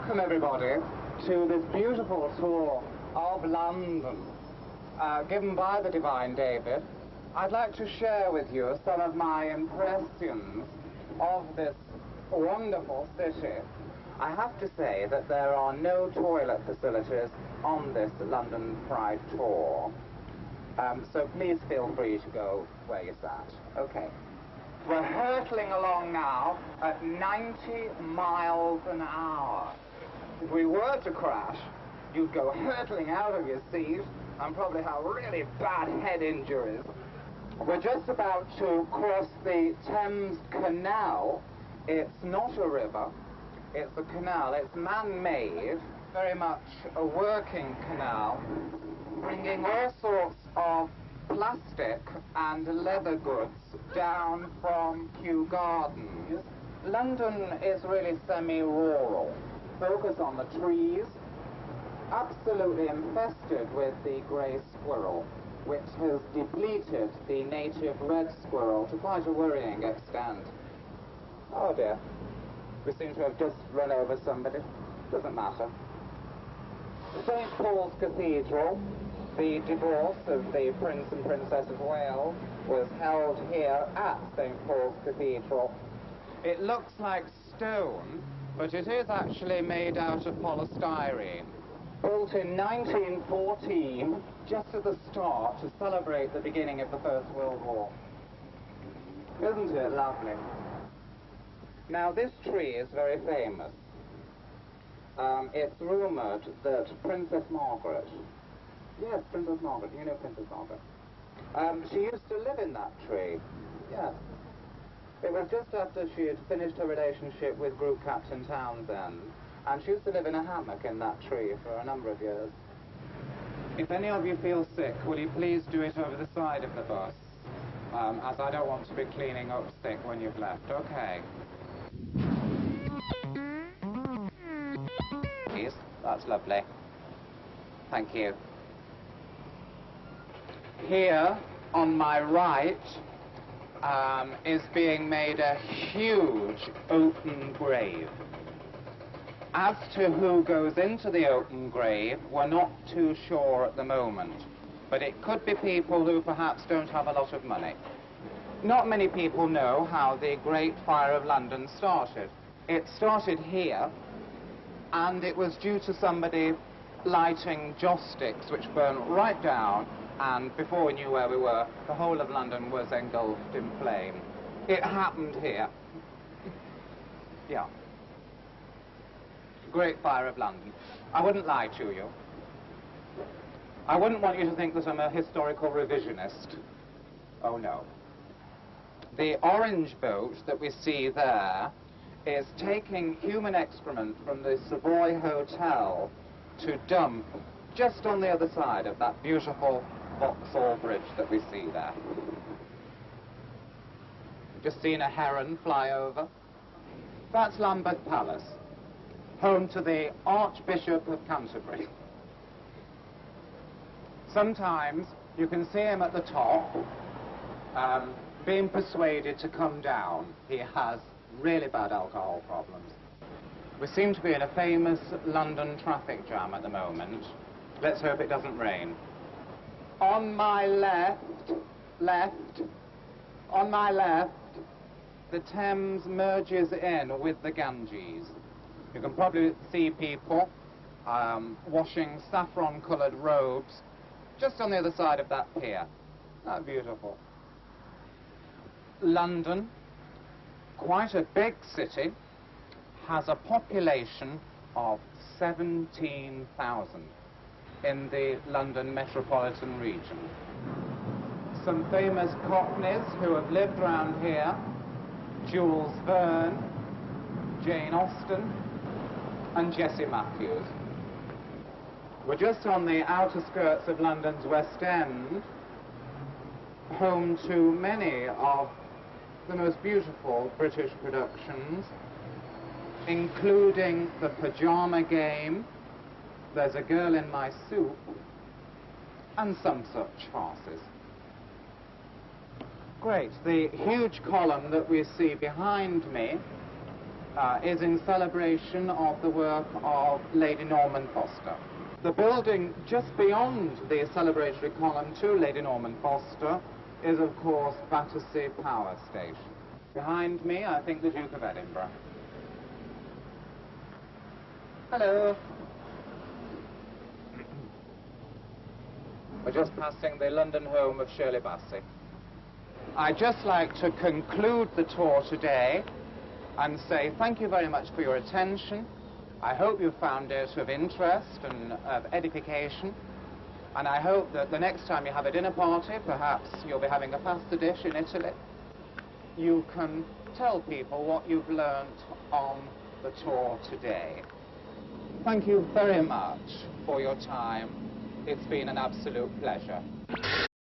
welcome everybody to this beautiful tour of London given by the Divine David. I'd like to share with you some of my impressions of this wonderful city. I have to say that there are no toilet facilities on this London Pride tour, so please feel free to go where you sat. Okay. We're hurtling along now at 90 miles an hour. If we were to crash, you'd go hurtling out of your seat and probably have really bad head injuries. We're just about to cross the Thames Canal. It's not a river, it's a canal. It's man-made, very much a working canal, bringing all sorts of plastic and leather goods down from Kew Gardens. London is really semi-rural. Focus on the trees, absolutely infested with the grey squirrel, which has depleted the native red squirrel to quite a worrying extent. Oh dear, we seem to have just run over somebody. Doesn't matter. St. Paul's Cathedral. The divorce of the Prince and Princess of Wales was held here at St. Paul's Cathedral. It looks like stone, but it is actually made out of polystyrene. Built in 1914, just at the start, to celebrate the beginning of the First World War. Isn't it lovely? Now, this tree is very famous. It's rumoured that Princess Margaret, yes, Princess Margaret, you know Princess Margaret, she used to live in that tree, yes. It was just after she had finished her relationship with Group Captain Townsend, and she used to live in a hammock in that tree for a number of years. If any of you feel sick, will you please do it over the side of the bus, as I don't want to be cleaning up sick when you've left. Okay. That's lovely. Thank you. Here, on my right, is being made a huge open grave. As to who goes into the open grave, we're not too sure at the moment, but it could be people who perhaps don't have a lot of money. Not many people know how the Great Fire of London started. It started here, and it was due to somebody lighting joss sticks which burned right down, and before we knew where we were, the whole of London was engulfed in flame. It happened here. Yeah. Great Fire of London. I wouldn't lie to you. I wouldn't want you to think that I'm a historical revisionist. Oh no. The orange boat that we see there is taking human excrement from the Savoy Hotel to dump just on the other side of that beautiful Vauxhall Bridge that we see there. Just seen a heron fly over. That's Lambeth Palace, home to the Archbishop of Canterbury. Sometimes you can see him at the top, being persuaded to come down. He has really bad alcohol problems. We seem to be in a famous London traffic jam at the moment. Let's hope it doesn't rain. On my left, on my left, the Thames merges in with the Ganges. You can probably see people washing saffron-coloured robes just on the other side of that pier. Isn't that beautiful? London, quite a big city, has a population of 17,000 in the London metropolitan region. Some famous Cockneys who have lived around here: Jules Verne, Jane Austen, and Jessie Matthews. We're just on the outer skirts of London's West End, home to many of the most beautiful British productions, including The Pyjama Game, There's a Girl in My Soup, and some such farces. Great. The huge column that we see behind me is in celebration of the work of Lady Norman Foster. The building just beyond the celebratory column to Lady Norman Foster is, of course, Battersea Power Station. Behind me, I think, the Duke of Edinburgh. Hello. We're just passing the London home of Shirley Bassey. I'd just like to conclude the tour today and say thank you very much for your attention. I hope you found it of interest and of edification. And I hope that the next time you have a dinner party, perhaps you'll be having a pasta dish in Italy, you can tell people what you've learnt on the tour today. Thank you very much for your time. It's been an absolute pleasure.